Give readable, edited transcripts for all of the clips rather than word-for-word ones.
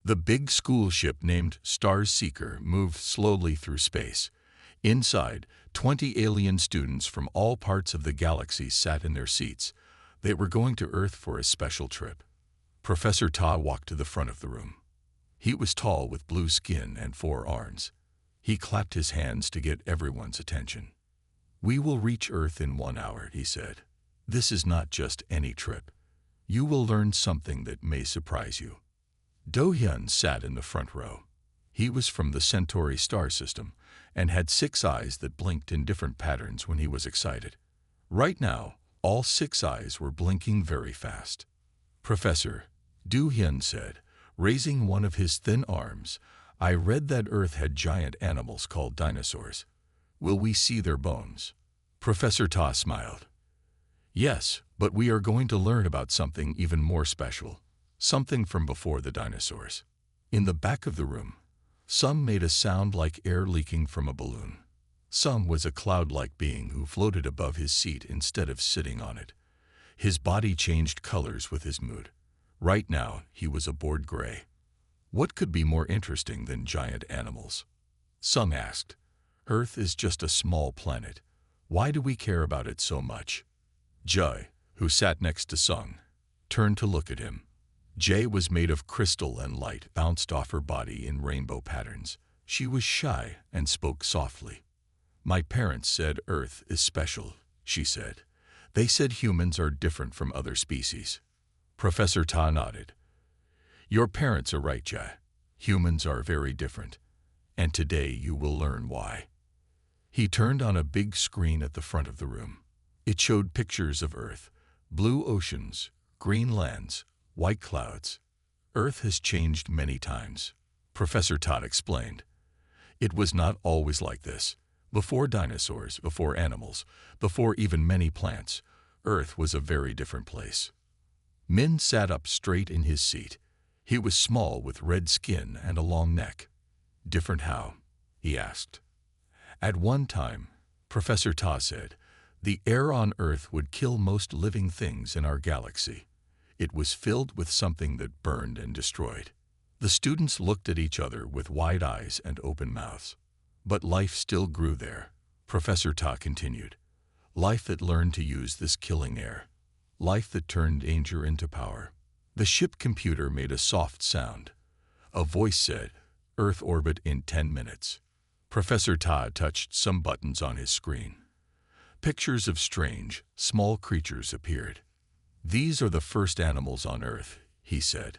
The big school ship named Star Seeker moved slowly through space. Inside, 20 alien students from all parts of the galaxy sat in their seats. They were going to Earth for a special trip. Professor Ta walked to the front of the room. He was tall with blue skin and 4 arms. He clapped his hands to get everyone's attention. "We will reach Earth in 1 hour," he said. "This is not just any trip. You will learn something that may surprise you." Do-hyun sat in the front row. He was from the Centauri star system and had 6 eyes that blinked in different patterns when he was excited. Right now, all 6 eyes were blinking very fast. "Professor," Do-hyun said, raising one of his thin arms, "I read that Earth had giant animals called dinosaurs. Will we see their bones?" Professor Ta smiled. "Yes, but we are going to learn about something even more special. Something from before the dinosaurs." In the back of the room, some made a sound like air leaking from a balloon. Some was a cloud-like being who floated above his seat instead of sitting on it. His body changed colors with his mood. Right now, he was a bored gray. What could be more interesting than giant animals? Some asked. "Earth is just a small planet. Why do we care about it so much?" Jai, who sat next to Sung, turned to look at him. Jay was made of crystal and light bounced off her body in rainbow patterns. She was shy and spoke softly. "My parents said Earth is special," she said. "They said humans are different from other species." Professor Ta nodded. "Your parents are right, Jay. Humans are very different. And today you will learn why." He turned on a big screen at the front of the room. It showed pictures of Earth, blue oceans, green lands, white clouds. "Earth has changed many times," Professor Todd explained. "It was not always like this. Before dinosaurs, before animals, before even many plants, Earth was a very different place." Min sat up straight in his seat. He was small with red skin and a long neck. "Different how?" he asked. "At one time," Professor Ta said, "the air on Earth would kill most living things in our galaxy. It was filled with something that burned and destroyed." The students looked at each other with wide eyes and open mouths. "But life still grew there," Professor Ta continued. "Life that learned to use this killing air. Life that turned danger into power." The ship computer made a soft sound. A voice said, "Earth orbit in 10 minutes." Professor Ta touched some buttons on his screen. Pictures of strange, small creatures appeared. "These are the first animals on Earth," he said.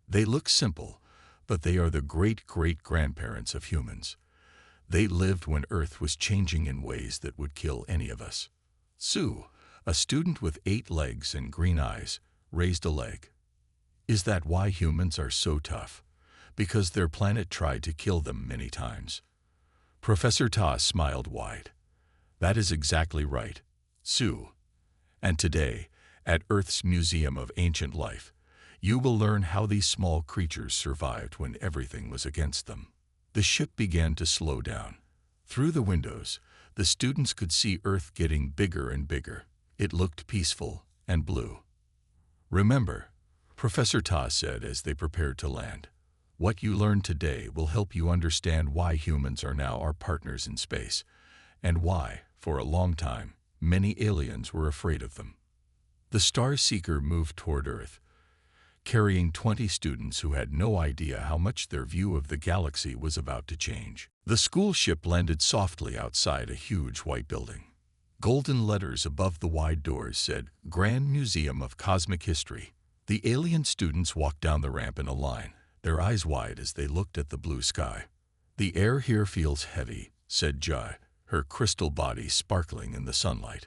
"They look simple, but they are the great-great-grandparents of humans. They lived when Earth was changing in ways that would kill any of us." Sue, a student with 8 legs and green eyes, raised a leg. "Is that why humans are so tough? Because their planet tried to kill them many times?" Professor Ta smiled wide. "That is exactly right, Sue. And today, at Earth's Museum of Ancient Life, you will learn how these small creatures survived when everything was against them." The ship began to slow down. Through the windows, the students could see Earth getting bigger and bigger. It looked peaceful and blue. "Remember," Professor Ta said as they prepared to land, "what you learned today will help you understand why humans are now our partners in space, and why, for a long time, many aliens were afraid of them." The Star Seeker moved toward Earth, carrying 20 students who had no idea how much their view of the galaxy was about to change. The school ship landed softly outside a huge white building. Golden letters above the wide doors said, "Grand Museum of Cosmic History." The alien students walked down the ramp in a line, their eyes wide as they looked at the blue sky. "The air here feels heavy," said Jai, her crystal body sparkling in the sunlight.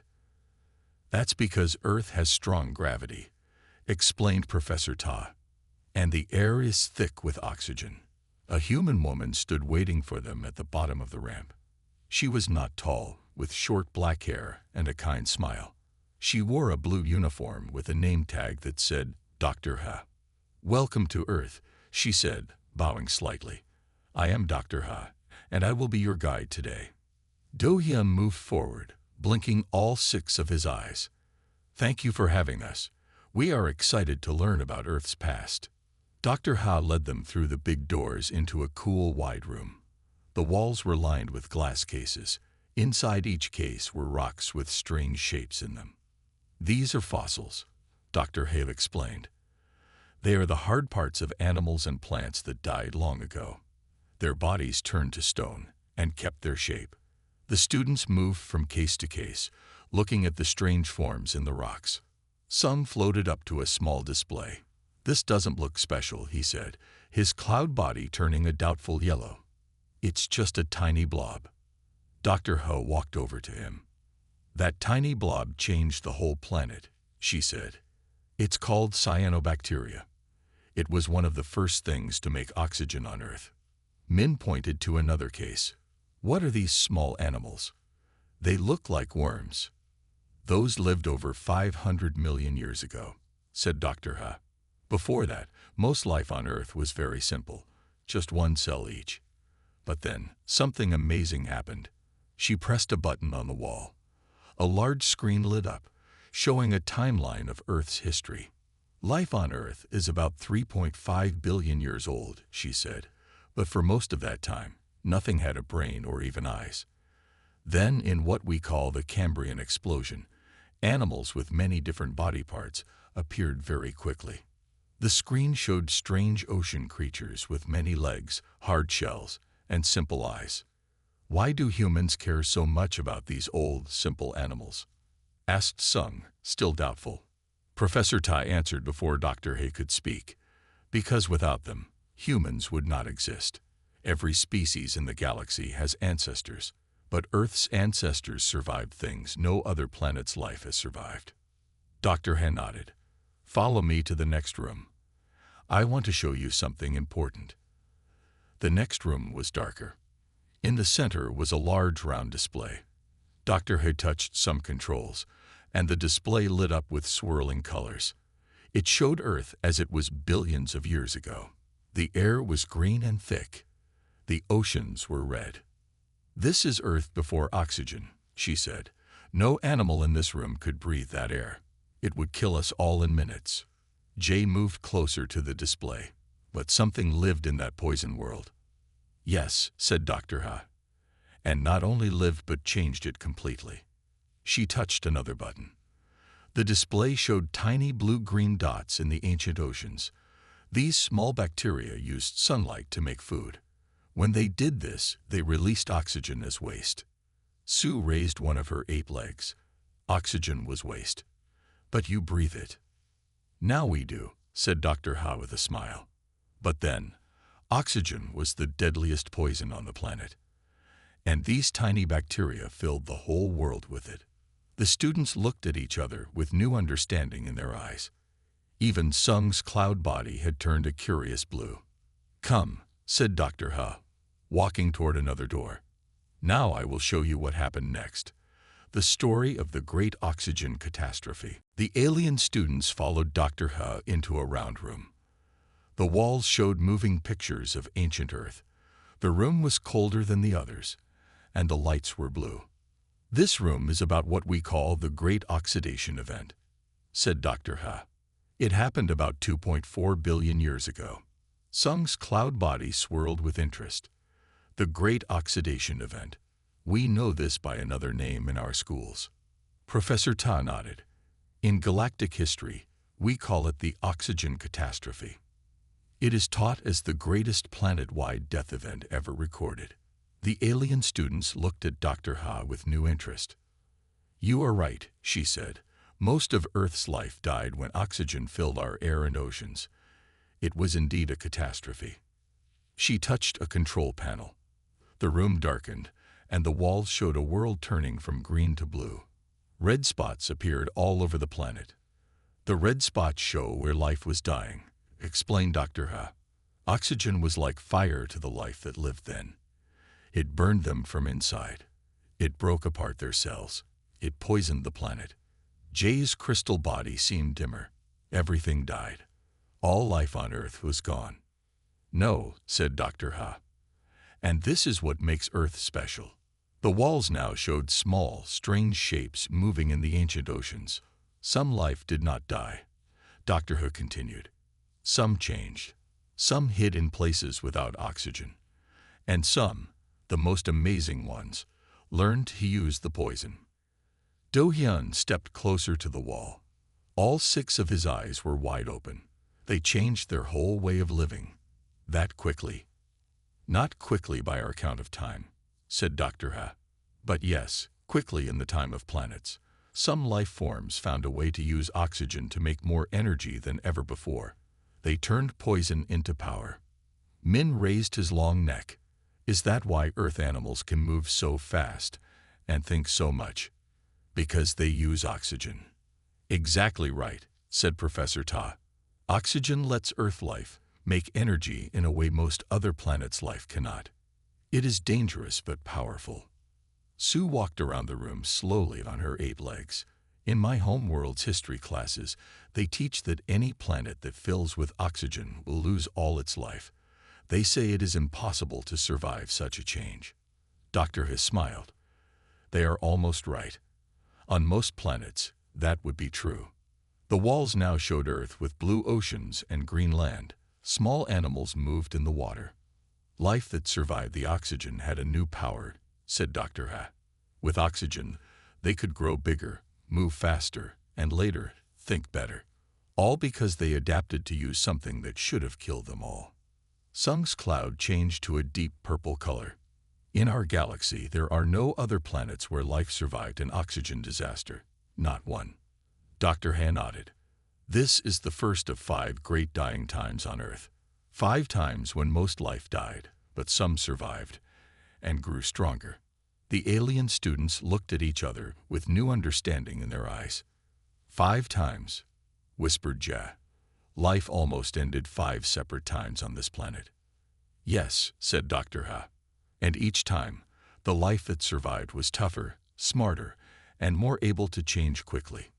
"That's because Earth has strong gravity," explained Professor Ta. "And the air is thick with oxygen." A human woman stood waiting for them at the bottom of the ramp. She was not tall, with short black hair and a kind smile. She wore a blue uniform with a name tag that said, "Dr. Ha." "Welcome to Earth," she said, bowing slightly. "I am Dr. Ha, and I will be your guide today." Do-hyun moved forward, blinking all 6 of his eyes. "Thank you for having us. We are excited to learn about Earth's past." Dr. Ha led them through the big doors into a cool, wide room. The walls were lined with glass cases. Inside each case were rocks with strange shapes in them. These are fossils, Dr. Hale explained. They are the hard parts of animals and plants that died long ago. Their bodies turned to stone and kept their shape. The students moved from case to case, looking at the strange forms in the rocks. Sung floated up to a small display. "This doesn't look special," he said, his cloud body turning a doubtful yellow. "It's just a tiny blob." Dr. Ho walked over to him. "That tiny blob changed the whole planet," she said. "It's called cyanobacteria. It was one of the first things to make oxygen on Earth." Min pointed to another case. "What are these small animals?" "They look like worms." "Those lived over 500 million years ago," said Dr. Ha. "Before that, most life on Earth was very simple, just one cell each. But then, something amazing happened." She pressed a button on the wall. A large screen lit up, showing a timeline of Earth's history. "Life on Earth is about 3.5 billion years old," she said, "but for most of that time, nothing had a brain or even eyes. Then, in what we call the Cambrian explosion, animals with many different body parts appeared very quickly." The screen showed strange ocean creatures with many legs, hard shells, and simple eyes. "Why do humans care so much about these old, simple animals?" asked Sung, still doubtful. Professor Tai answered before Dr. He could speak. "Because without them, humans would not exist. Every species in the galaxy has ancestors, but Earth's ancestors survived things no other planet's life has survived." Dr. He nodded. "Follow me to the next room. I want to show you something important." The next room was darker. In the center was a large round display. Dr. He touched some controls, and the display lit up with swirling colors. It showed Earth as it was billions of years ago. The air was green and thick. The oceans were red. "This is Earth before oxygen," she said. "No animal in this room could breathe that air. It would kill us all in minutes." Jay moved closer to the display. "But something lived in that poison world." "Yes," said Dr. Ha. "And not only lived but changed it completely." She touched another button. The display showed tiny blue-green dots in the ancient oceans. These small bacteria used sunlight to make food. When they did this, they released oxygen as waste. Sue raised one of her 8 legs. "Oxygen was waste. But you breathe it." "Now we do," said Dr. Ha with a smile. "But then, oxygen was the deadliest poison on the planet. And these tiny bacteria filled the whole world with it." The students looked at each other with new understanding in their eyes. Even Sung's cloud body had turned a curious blue. "Come," said Dr. Ha, walking toward another door. "Now I will show you what happened next. The story of the great oxygen catastrophe." The alien students followed Dr. Ha into a round room. The walls showed moving pictures of ancient Earth. The room was colder than the others, and the lights were blue. "This room is about what we call the Great Oxidation Event," said Dr. Ha. "It happened about 2.4 billion years ago." Sung's cloud body swirled with interest. "The Great Oxidation Event. We know this by another name in our schools." Professor Ta nodded. "In galactic history, we call it the oxygen catastrophe. It is taught as the greatest planet-wide death event ever recorded." The alien students looked at Dr. Ha with new interest. "You are right," she said. "Most of Earth's life died when oxygen filled our air and oceans. It was indeed a catastrophe." She touched a control panel. The room darkened, and the walls showed a world turning from green to blue. Red spots appeared all over the planet. "The red spots show where life was dying," explained Dr. Ha. "Oxygen was like fire to the life that lived then. It burned them from inside. It broke apart their cells. It poisoned the planet. Jay's crystal body seemed dimmer. Everything died. All life on Earth was gone." "No," said Dr. Ha. "And this is what makes Earth special." The walls now showed small, strange shapes moving in the ancient oceans. "Some life did not die," Dr. Ha continued. "Some changed. Some hid in places without oxygen. And some, the most amazing ones, learned to use the poison. Do-hyun stepped closer to the wall. All 6 of his eyes were wide open. They changed their whole way of living. That quickly. Not quickly by our count of time, said Dr. Ha. But yes, quickly in the time of planets. Some life forms found a way to use oxygen to make more energy than ever before. They turned poison into power. Min raised his long neck. Is that why Earth animals can move so fast and think so much? Because they use oxygen. Exactly right, said Professor Ta. Oxygen lets Earth life make energy in a way most other planets' life cannot. It is dangerous but powerful. Sue walked around the room slowly on her 8 legs. In my homeworld's history classes, they teach that any planet that fills with oxygen will lose all its life. They say it is impossible to survive such a change. Dr. He smiled. They are almost right. On most planets, that would be true. The walls now showed Earth with blue oceans and green land. Small animals moved in the water. Life that survived the oxygen had a new power, said Dr. Ha. With oxygen, they could grow bigger, move faster, and later, think better. All because they adapted to use something that should have killed them all. Sung's cloud changed to a deep purple color. In our galaxy, there are no other planets where life survived an oxygen disaster. Not one. Dr. Han nodded. This is the first of 5 great dying times on Earth. 5 times when most life died, but some survived and grew stronger. The alien students looked at each other with new understanding in their eyes. 5 times, whispered Ja. Life almost ended 5 separate times on this planet. Yes, said Dr. Ha. And each time, the life that survived was tougher, smarter, and more able to change quickly.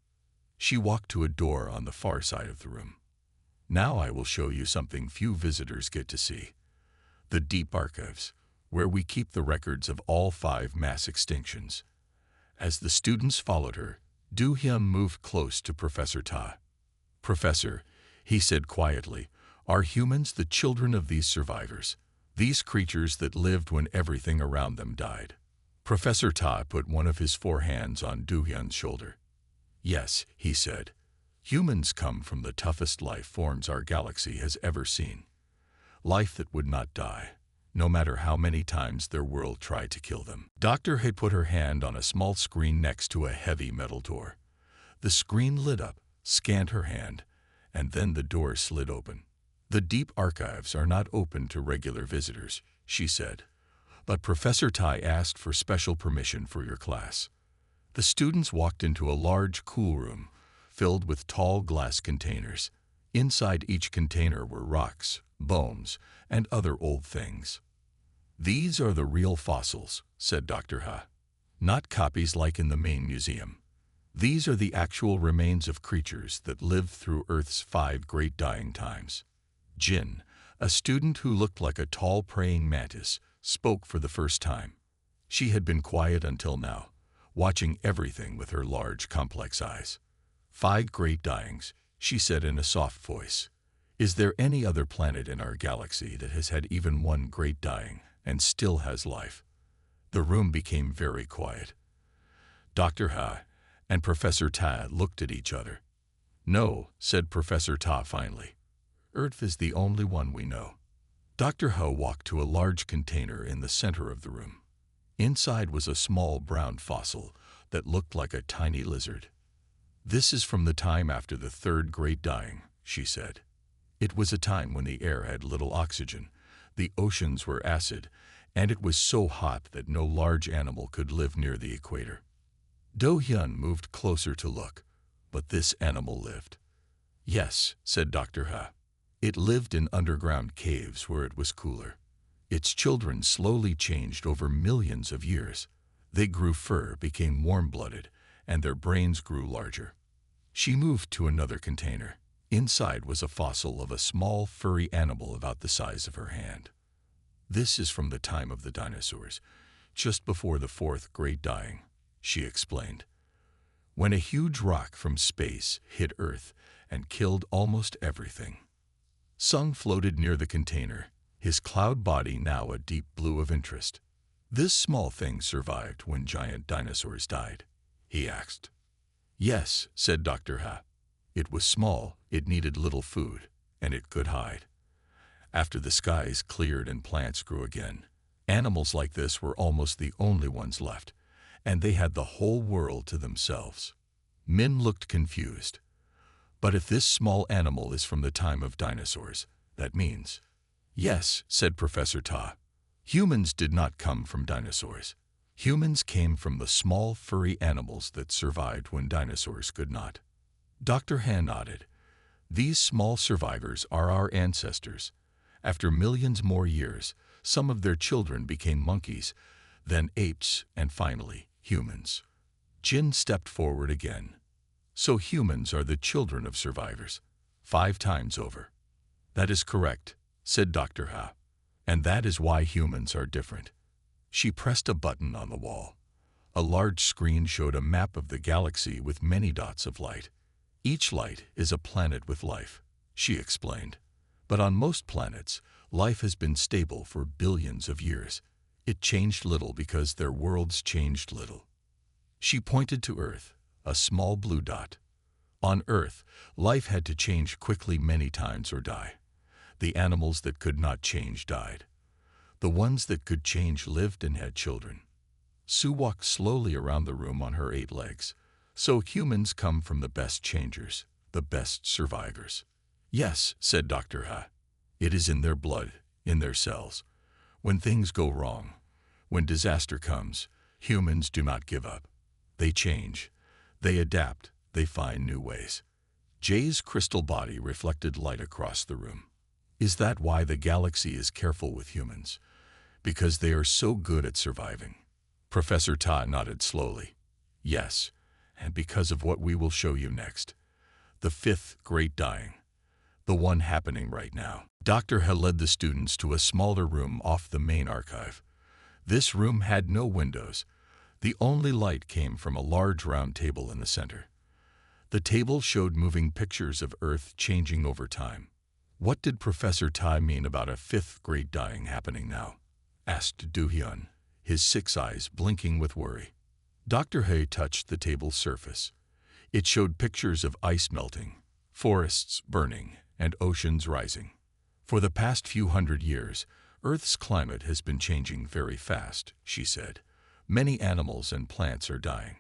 She walked to a door on the far side of the room. Now I will show you something few visitors get to see. The deep archives, where we keep the records of all 5 mass extinctions. As the students followed her, Do-hyun moved close to Professor Ta. Professor, he said quietly, are humans the children of these survivors? These creatures that lived when everything around them died. Professor Ta put one of his 4 hands on Do-hyun's shoulder. Yes, he said. Humans come from the toughest life forms our galaxy has ever seen. Life that would not die, no matter how many times their world tried to kill them. Dr. had put her hand on a small screen next to a heavy metal door. The screen lit up, scanned her hand, and then the door slid open. The deep archives are not open to regular visitors, she said. But Professor Tai asked for special permission for your class. The students walked into a large cool room filled with tall glass containers. Inside each container were rocks, bones, and other old things. These are the real fossils, said Dr. Ha. Not copies like in the main museum. These are the actual remains of creatures that lived through Earth's 5 great dying times. Jin, a student who looked like a tall praying mantis, spoke for the first time. She had been quiet until now, watching everything with her large, complex eyes. 5 great dyings, she said in a soft voice. Is there any other planet in our galaxy that has had even one great dying and still has life? The room became very quiet. Dr. Ha and Professor Ta looked at each other. No, said Professor Ta finally. Earth is the only one we know. Dr. Ho walked to a large container in the center of the room. Inside was a small brown fossil that looked like a tiny lizard. This is from the time after the 3rd great dying, she said. It was a time when the air had little oxygen, the oceans were acid, and it was so hot that no large animal could live near the equator. Do-hyun moved closer to look, but this animal lived. Yes, said Dr. Ha. It lived in underground caves where it was cooler. Its children slowly changed over millions of years. They grew fur, became warm-blooded, and their brains grew larger. She moved to another container. Inside was a fossil of a small, furry animal about the size of her hand. This is from the time of the dinosaurs, just before the 4th great dying, she explained. When a huge rock from space hit Earth and killed almost everything. Sung floated near the container, his cloud body now a deep blue of interest. "This small thing survived when giant dinosaurs died?" he asked. "Yes," said Dr. Ha. "It was small, it needed little food, and it could hide. After the skies cleared and plants grew again, animals like this were almost the only ones left, and they had the whole world to themselves." Min looked confused. "But if this small animal is from the time of dinosaurs, that means—" "Yes," said Professor Ta. "Humans did not come from dinosaurs. Humans came from the small furry animals that survived when dinosaurs could not." Dr. Han nodded. "These small survivors are our ancestors. After millions more years, some of their children became monkeys, then apes, and finally humans." Jin stepped forward again. "So humans are the children of survivors, 5 times over." "That is correct," said Dr. Ha. "And that is why humans are different." She pressed a button on the wall. A large screen showed a map of the galaxy with many dots of light. "Each light is a planet with life," she explained. "But on most planets, life has been stable for billions of years. It changed little because their worlds changed little." She pointed to Earth, a small blue dot. On Earth, life had to change quickly many times or die. The animals that could not change died. The ones that could change lived and had children. Sue walked slowly around the room on her 8 legs. "So humans come from the best changers, the best survivors." "Yes," said Dr. Ha. "It is in their blood, in their cells. When things go wrong, when disaster comes, humans do not give up. They change, they adapt, they find new ways." Jay's crystal body reflected light across the room. "Is that why the galaxy is careful with humans? Because they are so good at surviving?" Professor Ta nodded slowly. "Yes, and because of what we will show you next. The 5th Great Dying. The one happening right now." Dr. Ha led the students to a smaller room off the main archive. This room had no windows. The only light came from a large round table in the center. The table showed moving pictures of Earth changing over time. "What did Professor Tai mean about a 5th Great Dying happening now?" asked Do-hyun, his 6 eyes blinking with worry. Dr. He touched the table's surface. It showed pictures of ice melting, forests burning, and oceans rising. "For the past few hundred years, Earth's climate has been changing very fast," she said. "Many animals and plants are dying,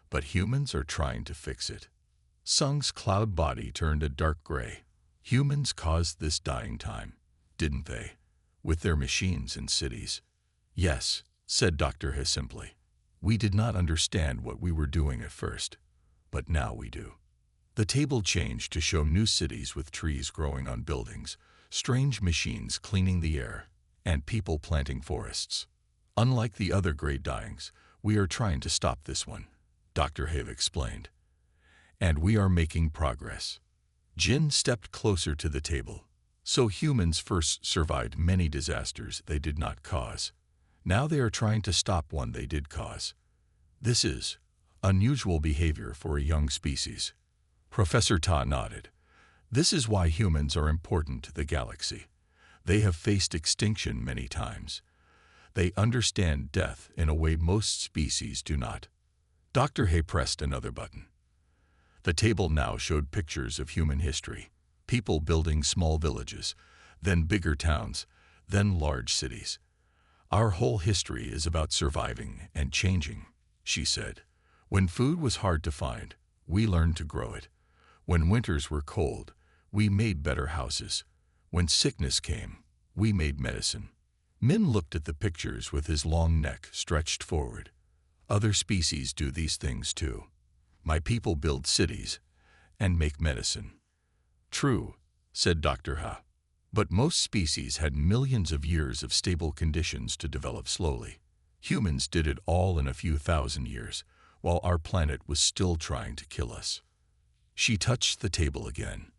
but humans are trying to fix it." Sung's cloud body turned a dark gray. "Humans caused this dying time, didn't they? With their machines and cities?" "Yes," said Dr. He simply. "We did not understand what we were doing at first, but now we do." The table changed to show new cities with trees growing on buildings, strange machines cleaning the air, and people planting forests. "Unlike the other great dyings, we are trying to stop this one," Dr. Have explained. "And we are making progress." Jin stepped closer to the table. "So humans first survived many disasters they did not cause. Now they are trying to stop one they did cause. This is unusual behavior for a young species." Professor Ta nodded. "This is why humans are important to the galaxy. They have faced extinction many times. They understand death in a way most species do not." Dr. Hay pressed another button. The table now showed pictures of human history, people building small villages, then bigger towns, then large cities. "Our whole history is about surviving and changing," she said. "When food was hard to find, we learned to grow it. When winters were cold, we made better houses. When sickness came, we made medicine." Min looked at the pictures with his long neck stretched forward. "Other species do these things too. My people build cities and make medicine." "True," said Dr. Ha. "But most species had millions of years of stable conditions to develop slowly. Humans did it all in a few thousand years, while our planet was still trying to kill us." She touched the table again.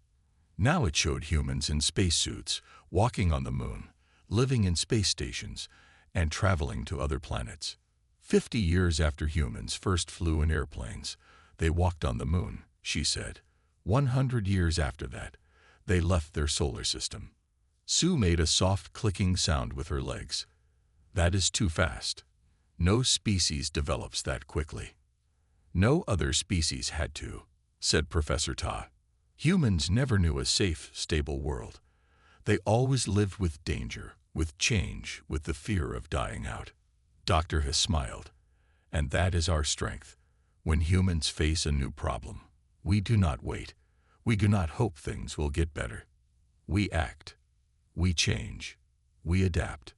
Now it showed humans in spacesuits, walking on the moon, living in space stations, and traveling to other planets. 50 years after humans first flew in airplanes, they walked on the moon, she said. 100 years after that, They left their solar system. Sue made a soft clicking sound with her legs. That is too fast. No species develops that quickly. No other species had to, said Professor Ta. Humans never knew a safe, stable world. They always lived with danger, with change, with the fear of dying out. Dr. Ha smiled. And that is our strength. When humans face a new problem, we do not wait. We do not hope things will get better. We act. We change. We adapt.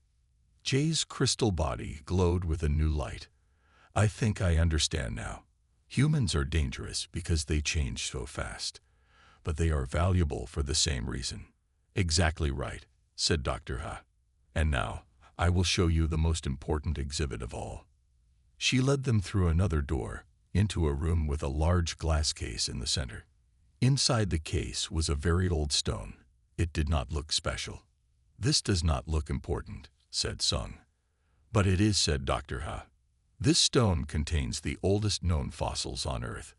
Jay's crystal body glowed with a new light. I think I understand now. Humans are dangerous because they change so fast. But they are valuable for the same reason. Exactly right, said Dr. Ha. And now, I will show you the most important exhibit of all. She led them through another door, into a room with a large glass case in the center. Inside the case was a very old stone. It did not look special. This does not look important, said Sung. But it is, said Dr. Ha. This stone contains the oldest known fossils on Earth.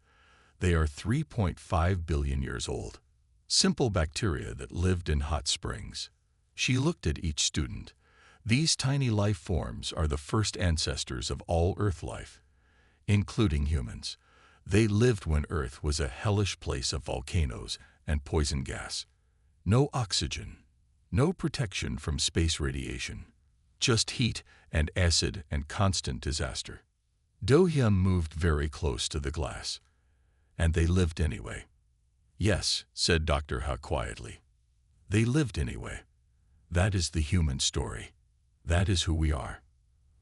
They are 3.5 billion years old. Simple bacteria that lived in hot springs. She looked at each student. These tiny life forms are the first ancestors of all Earth life, including humans. They lived when Earth was a hellish place of volcanoes and poison gas. No oxygen, no protection from space radiation, just heat and acid and constant disaster. Do-hyun moved very close to the glass. And they lived anyway. Yes, said Dr. Ha quietly. They lived anyway. That is the human story. That is who we are.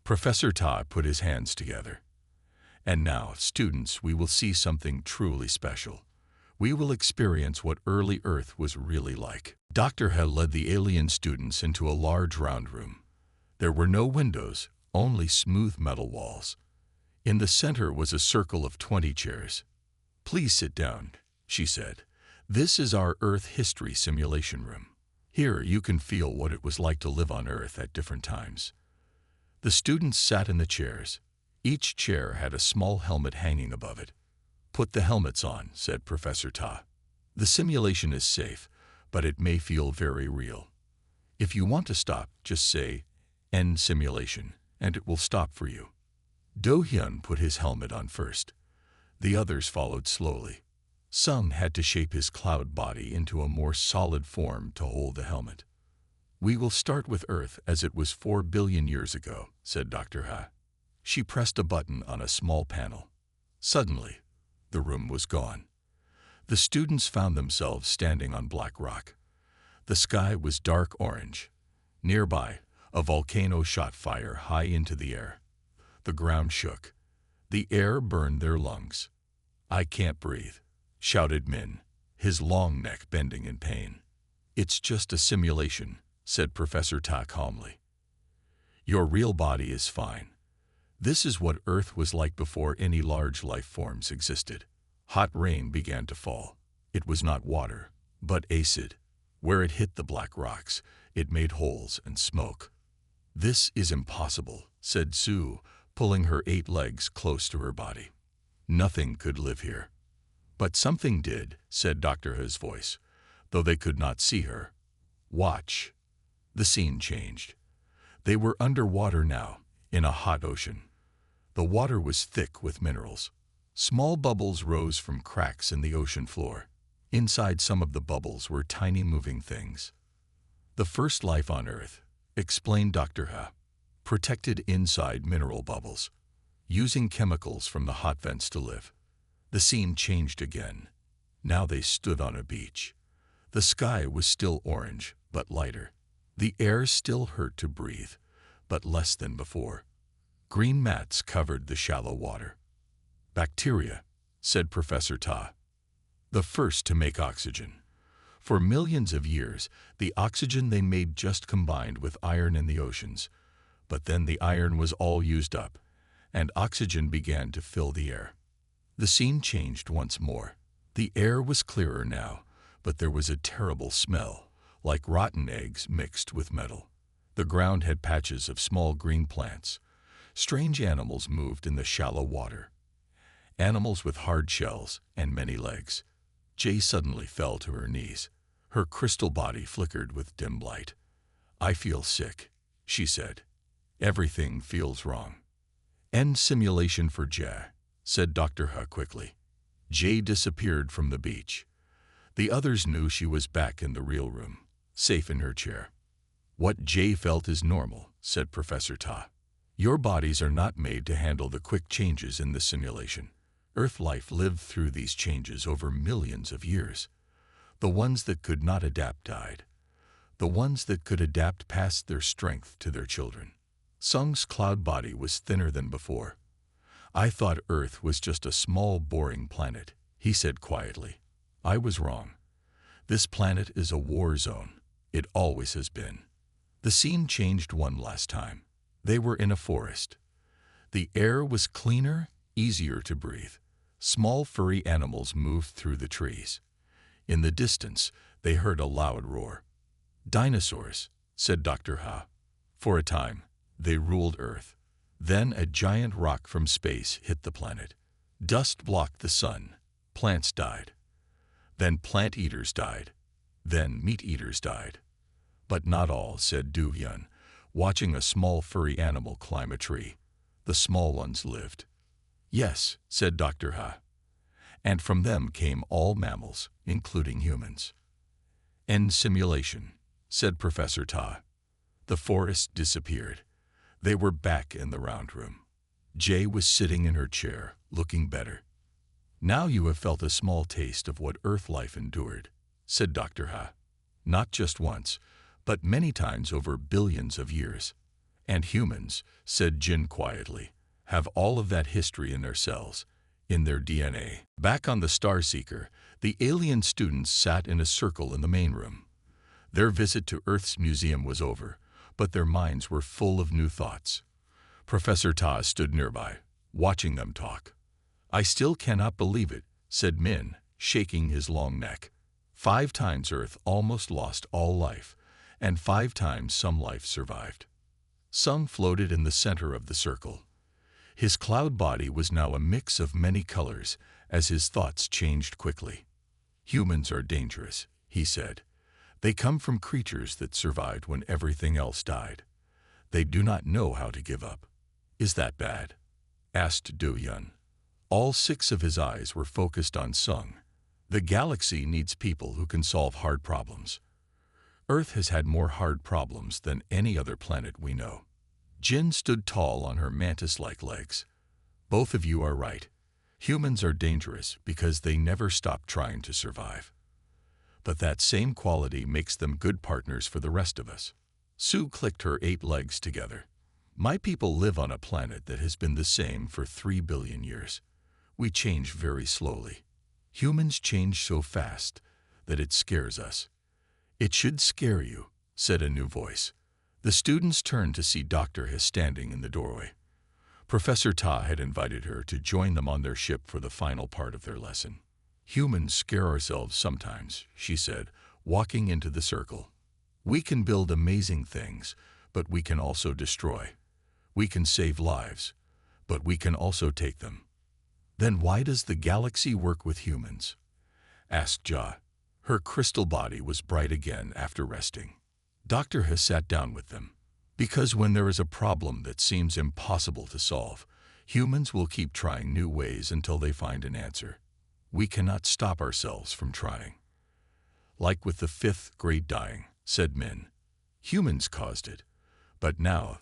Professor Ta put his hands together. And now, students, we will see something truly special. We will experience what early Earth was really like. Dr. Ha led the alien students into a large round room. There were no windows, only smooth metal walls. In the center was a circle of 20 chairs. Please sit down, she said. This is our Earth history simulation room. Here you can feel what it was like to live on Earth at different times. The students sat in the chairs. Each chair had a small helmet hanging above it. Put the helmets on, said Professor Ta. The simulation is safe, but it may feel very real. If you want to stop, just say, "End simulation," and it will stop for you. Do-hyun put his helmet on first. The others followed slowly. Sung had to shape his cloud body into a more solid form to hold the helmet. We will start with Earth as it was 4 billion years ago, said Dr. Ha. She pressed a button on a small panel. Suddenly, the room was gone. The students found themselves standing on black rock. The sky was dark orange. Nearby, a volcano shot fire high into the air. The ground shook. The air burned their lungs. I can't breathe, shouted Min, his long neck bending in pain. It's just a simulation, said Professor Ta calmly. Your real body is fine. This is what Earth was like before any large life forms existed. Hot rain began to fall. It was not water, but acid. Where it hit the black rocks, it made holes and smoke. This is impossible, said Sue, pulling her 8 legs close to her body. Nothing could live here. But something did, said Dr. Ha's voice, though they could not see her. Watch. The scene changed. They were underwater now, in a hot ocean. The water was thick with minerals. Small bubbles rose from cracks in the ocean floor. Inside some of the bubbles were tiny moving things. The first life on Earth, explained Dr. Ha, protected inside mineral bubbles, using chemicals from the hot vents to live. The scene changed again. Now they stood on a beach. The sky was still orange, but lighter. The air still hurt to breathe, but less than before. Green mats covered the shallow water. Bacteria, said Professor Ta. The first to make oxygen. For millions of years, the oxygen they made just combined with iron in the oceans. But then the iron was all used up, and oxygen began to fill the air. The scene changed once more. The air was clearer now, but there was a terrible smell, like rotten eggs mixed with metal. The ground had patches of small green plants. Strange animals moved in the shallow water. Animals with hard shells and many legs. Jay suddenly fell to her knees. Her crystal body flickered with dim light. "I feel sick," she said. "Everything feels wrong." "End simulation for Jay," said Dr. He quickly. Jay disappeared from the beach. The others knew she was back in the real room, safe in her chair. "What Jay felt is normal," said Professor Ta. "Your bodies are not made to handle the quick changes in this simulation. Earth life lived through these changes over millions of years. The ones that could not adapt died. The ones that could adapt passed their strength to their children." Sung's cloud body was thinner than before. "I thought Earth was just a small, boring planet," he said quietly. "I was wrong. This planet is a war zone. It always has been." The scene changed one last time. They were in a forest. The air was cleaner, easier to breathe. Small furry animals moved through the trees. In the distance, they heard a loud roar. "Dinosaurs," said Dr. Ha. "For a time, they ruled Earth. Then a giant rock from space hit the planet. Dust blocked the sun. Plants died. Then plant-eaters died. Then meat-eaters died. But not all," said Du Hyun, watching a small furry animal climb a tree. "The small ones lived." "Yes," said Dr. Ha. "And from them came all mammals, including humans." "End simulation," said Professor Ta. The forest disappeared. They were back in the round room. Jay was sitting in her chair, looking better. "Now you have felt a small taste of what Earth life endured," said Dr. Ha. "Not just once, but many times over billions of years." "And humans," said Jin quietly, "have all of that history in their cells, in their DNA." Back on the Star Seeker, the alien students sat in a circle in the main room. Their visit to Earth's museum was over, but their minds were full of new thoughts. Professor Ta stood nearby, watching them talk. "I still cannot believe it," said Min, shaking his long neck. 5 times Earth almost lost all life, and 5 times some life survived. Sung floated in the center of the circle. His cloud body was now a mix of many colors as his thoughts changed quickly. "Humans are dangerous," he said. "They come from creatures that survived when everything else died. They do not know how to give up." "Is that bad?" asked Do Hyun. All 6 of his eyes were focused on Sung. "The galaxy needs people who can solve hard problems. Earth has had more hard problems than any other planet we know." Jin stood tall on her mantis-like legs. "Both of you are right. Humans are dangerous because they never stop trying to survive. But that same quality makes them good partners for the rest of us." Sue clicked her 8 legs together. "My people live on a planet that has been the same for 3 billion years. We change very slowly. Humans change so fast that it scares us." "It should scare you," said a new voice. The students turned to see Dr. He standing in the doorway. Professor Ta had invited her to join them on their ship for the final part of their lesson. "Humans scare ourselves sometimes," she said, walking into the circle. "We can build amazing things, but we can also destroy. We can save lives, but we can also take them." "Then why does the galaxy work with humans?" asked Ja. Her crystal body was bright again after resting. Dr. He sat down with them. "Because when there is a problem that seems impossible to solve, humans will keep trying new ways until they find an answer. We cannot stop ourselves from trying." "Like with the 5th Great Dying," said Min. "Humans caused it, but now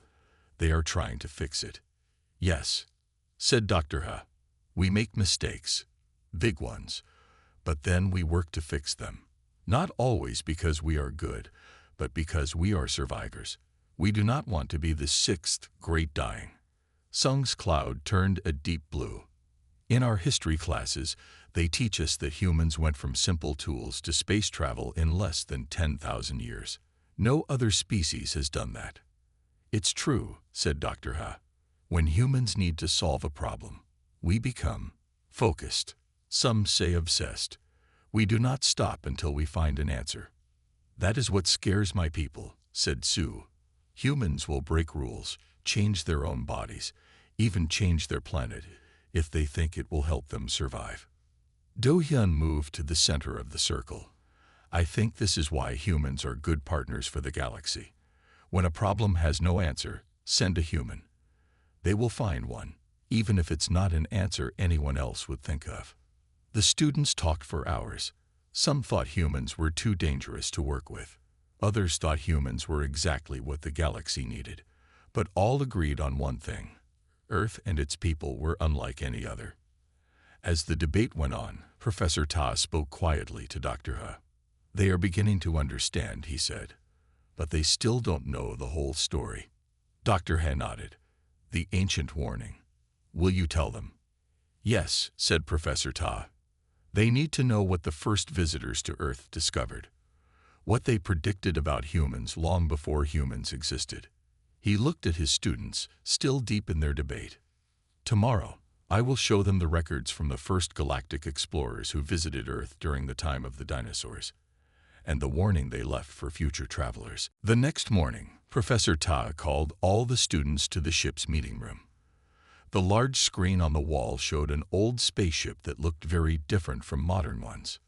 they are trying to fix it." "Yes," said Dr. He. "We make mistakes, big ones, but then we work to fix them. Not always because we are good, but because we are survivors. We do not want to be the 6th Great Dying." Sung's cloud turned a deep blue. "In our history classes, they teach us that humans went from simple tools to space travel in less than 10,000 years. No other species has done that." "It's true," said Dr. Ha. "When humans need to solve a problem, we become focused. Some say obsessed. We do not stop until we find an answer." "That is what scares my people," said Sue. "Humans will break rules, change their own bodies, even change their planet, if they think it will help them survive." Do Hyun moved to the center of the circle. I think this is why humans are good partners for the galaxy. When a problem has no answer, send a human. They will find one, even if it's not an answer anyone else would think of. The students talked for hours. Some thought humans were too dangerous to work with. Others thought humans were exactly what the galaxy needed. But all agreed on one thing: Earth and its people were unlike any other. As the debate went on, Professor Ta spoke quietly to Dr. He. They are beginning to understand, he said, but they still don't know the whole story. Dr. He nodded. The ancient warning. Will you tell them? Yes, said Professor Ta. They need to know what the first visitors to Earth discovered, what they predicted about humans long before humans existed. He looked at his students, still deep in their debate. Tomorrow, I will show them the records from the first galactic explorers who visited Earth during the time of the dinosaurs, and the warning they left for future travelers. The next morning, Professor Ta called all the students to the ship's meeting room. The large screen on the wall showed an old spaceship that looked very different from modern ones.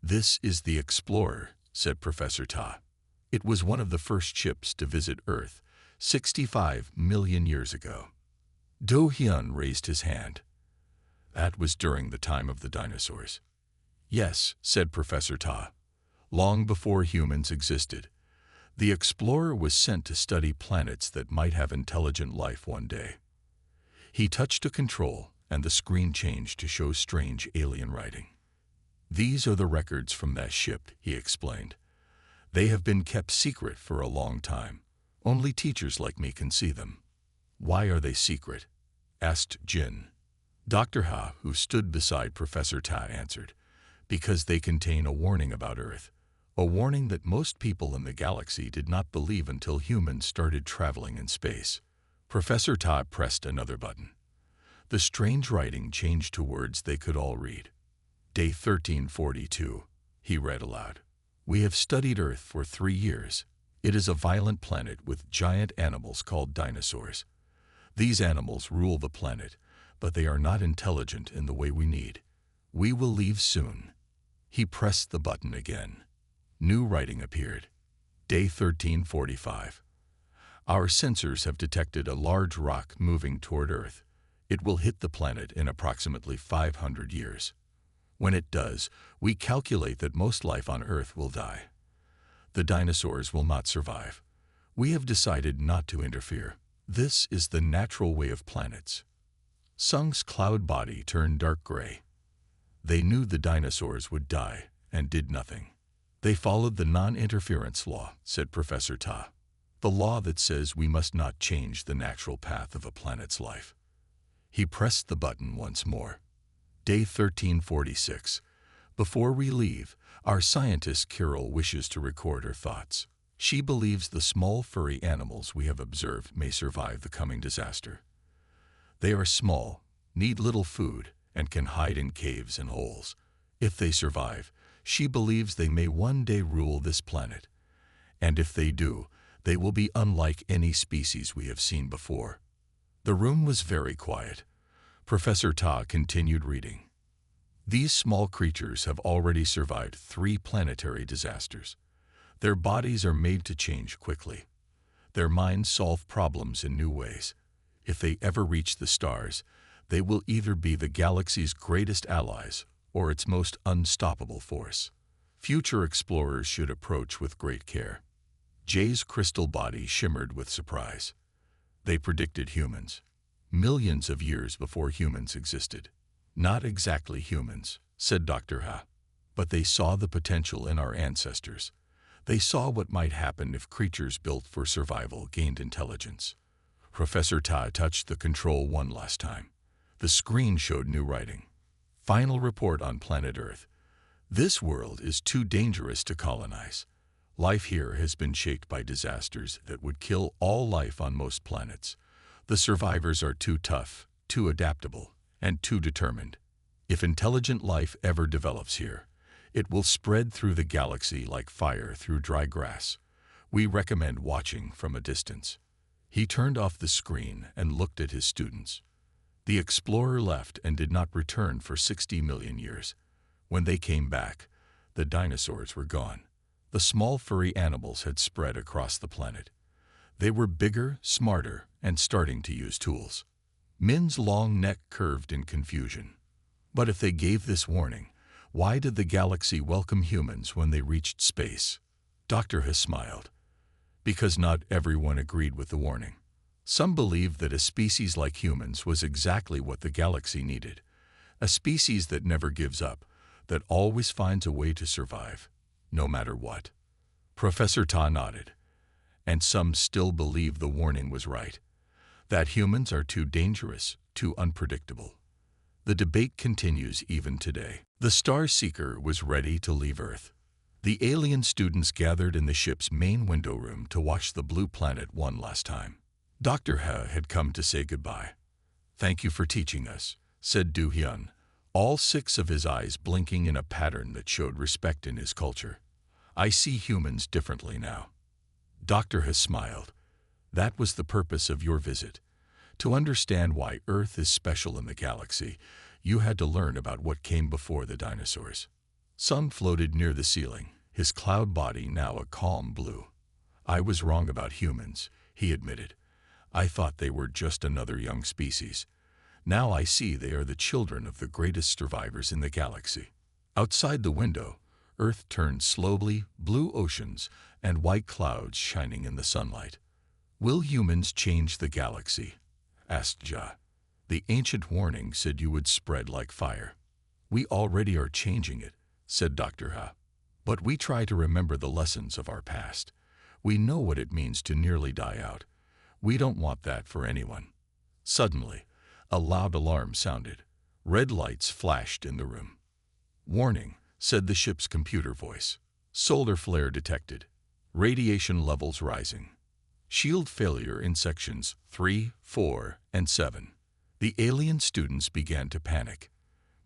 This is the Explorer, said Professor Ta. It was one of the first ships to visit Earth 65 million years ago. Do Hyun raised his hand. That was during the time of the dinosaurs. Yes, said Professor Ta. Long before humans existed, the Explorer was sent to study planets that might have intelligent life one day. He touched a control, and the screen changed to show strange alien writing. These are the records from that ship, he explained. They have been kept secret for a long time. Only teachers like me can see them. Why are they secret? Asked Jin. Dr. Ha, who stood beside Professor Ta, answered, because they contain a warning about Earth, a warning that most people in the galaxy did not believe until humans started traveling in space. Professor Ta pressed another button. The strange writing changed to words they could all read. Day 1342, he read aloud. We have studied Earth for 3 years. It is a violent planet with giant animals called dinosaurs. These animals rule the planet, but they are not intelligent in the way we need. We will leave soon. He pressed the button again. New writing appeared. Day 1345. Our sensors have detected a large rock moving toward Earth. It will hit the planet in approximately 500 years. When it does, we calculate that most life on Earth will die. The dinosaurs will not survive. We have decided not to interfere. This is the natural way of planets. Sung's cloud body turned dark gray. They knew the dinosaurs would die and did nothing. They followed the non-interference law, said Professor Ta. The law that says we must not change the natural path of a planet's life. He pressed the button once more. Day 1346. Before we leave, our scientist Carol wishes to record her thoughts. She believes the small furry animals we have observed may survive the coming disaster. They are small, need little food, and can hide in caves and holes. If they survive, she believes they may one day rule this planet. And if they do, they will be unlike any species we have seen before. The room was very quiet. Professor Ta continued reading. These small creatures have already survived 3 planetary disasters. Their bodies are made to change quickly. Their minds solve problems in new ways. If they ever reach the stars, they will either be the galaxy's greatest allies or its most unstoppable force. Future explorers should approach with great care. Jay's crystal body shimmered with surprise. They predicted humans, millions of years before humans existed. Not exactly humans, said Dr. Ha, but they saw the potential in our ancestors. They saw what might happen if creatures built for survival gained intelligence. Professor Ta touched the control one last time. The screen showed new writing. Final report on planet Earth. This world is too dangerous to colonize. Life here has been shaped by disasters that would kill all life on most planets. The survivors are too tough, too adaptable, and too determined. If intelligent life ever develops here, it will spread through the galaxy like fire through dry grass. We recommend watching from a distance. He turned off the screen and looked at his students. The explorer left and did not return for 60 million years. When they came back, The dinosaurs were gone. The small furry animals had spread across the planet. They were bigger, smarter, and starting to use tools. Min's long neck curved in confusion. But if they gave this warning, why did the galaxy welcome humans when they reached space? Dr. He smiled. Because not everyone agreed with the warning. Some believed that a species like humans was exactly what the galaxy needed. A species that never gives up, that always finds a way to survive, no matter what. Professor Ta nodded. And some still believe the warning was right. That humans are too dangerous, too unpredictable. The debate continues even today. The Star Seeker was ready to leave Earth. The alien students gathered in the ship's main window room to watch the blue planet one last time. Dr. He had come to say goodbye. "Thank you for teaching us," said Du Hyun, all 6 of his eyes blinking in a pattern that showed respect in his culture. "I see humans differently now." Dr. He smiled. "That was the purpose of your visit. To understand why Earth is special in the galaxy, you had to learn about what came before the dinosaurs." Sun floated near the ceiling, his cloud body now a calm blue. "I was wrong about humans," he admitted. "I thought they were just another young species. Now I see they are the children of the greatest survivors in the galaxy." Outside the window, Earth turned slowly, blue oceans and white clouds shining in the sunlight. "Will humans change the galaxy?" asked Ja. "The ancient warning said you would spread like fire." "We already are changing it," said Dr. He. "But we try to remember the lessons of our past. We know what it means to nearly die out. We don't want that for anyone." Suddenly, a loud alarm sounded. Red lights flashed in the room. "Warning," said the ship's computer voice. "Solar flare detected. Radiation levels rising. Shield failure in sections 3, 4, and 7. The alien students began to panic.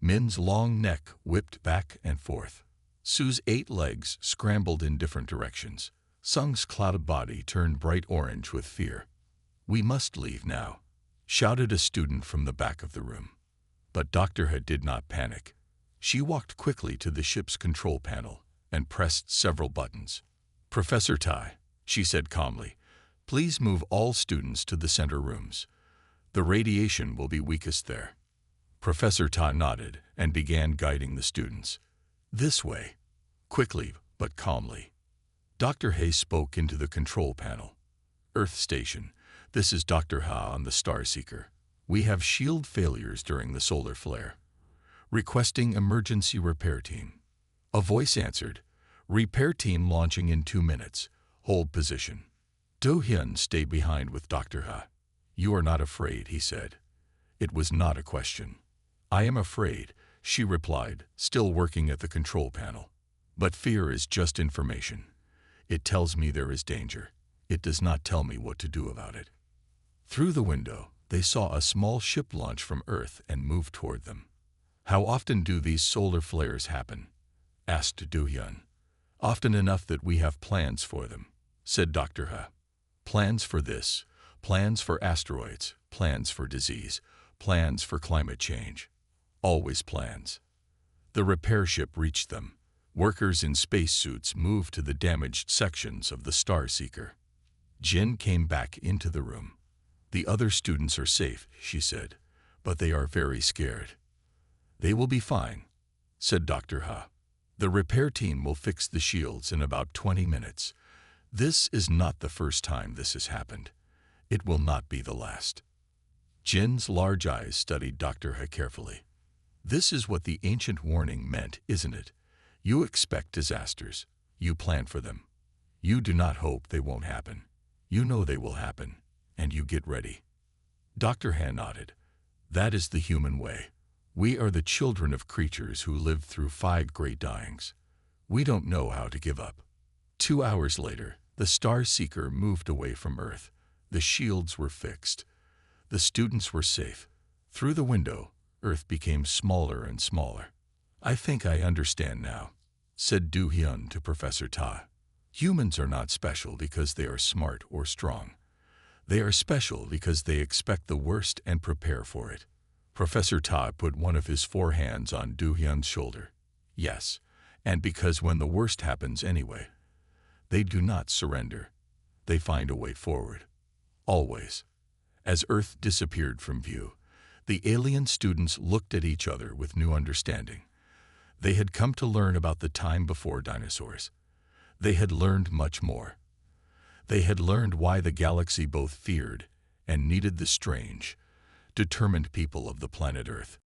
Min's long neck whipped back and forth. Sue's 8 legs scrambled in different directions. Sung's clouded body turned bright orange with fear. "We must leave now," shouted a student from the back of the room. But Dr. He did not panic. She walked quickly to the ship's control panel and pressed several buttons. "Professor Tai," she said calmly, "please move all students to the center rooms. The radiation will be weakest there." Professor Ta nodded and began guiding the students. "This way," quickly but calmly. Dr. He spoke into the control panel. "Earth Station, this is Dr. Ha on the Star Seeker. We have shield failures during the solar flare. Requesting emergency repair team." A voice answered, "Repair team launching in 2 minutes. Hold position." Do Hyun stayed behind with Dr. Ha. "You are not afraid," he said. It was not a question. "I am afraid," she replied, still working at the control panel. "But fear is just information. It tells me there is danger. It does not tell me what to do about it." Through the window, they saw a small ship launch from Earth and move toward them. "How often do these solar flares happen?" asked Do Hyun. "Often enough that we have plans for them," said Dr. Ha. "Plans for this, plans for asteroids, plans for disease, plans for climate change. Always plans." The repair ship reached them. Workers in spacesuits moved to the damaged sections of the Star Seeker. Jin came back into the room. "The other students are safe," she said, "but they are very scared." "They will be fine," said Dr. Ha. "The repair team will fix the shields in about 20 minutes. This is not the first time this has happened. It will not be the last." Jin's large eyes studied Dr. Ha carefully. "This is what the ancient warning meant, isn't it? You expect disasters. You plan for them. You do not hope they won't happen. You know they will happen, and you get ready." Dr. Han nodded. "That is the human way. We are the children of creatures who lived through 5 great dyings. We don't know how to give up." 2 hours later, the Star Seeker moved away from Earth. The shields were fixed. The students were safe. Through the window, Earth became smaller and smaller. "I think I understand now," said Do Hyun to Professor Ta. "Humans are not special because they are smart or strong. They are special because they expect the worst and prepare for it." Professor Ta put one of his 4 hands on Do Hyun's shoulder. "Yes, And because when the worst happens anyway, they do not surrender. They find a way forward. Always. As Earth disappeared from view, the alien students looked at each other with new understanding. They had come to learn about the time before dinosaurs. They had learned much more. They had learned why the galaxy both feared and needed the strange, determined people of the planet Earth.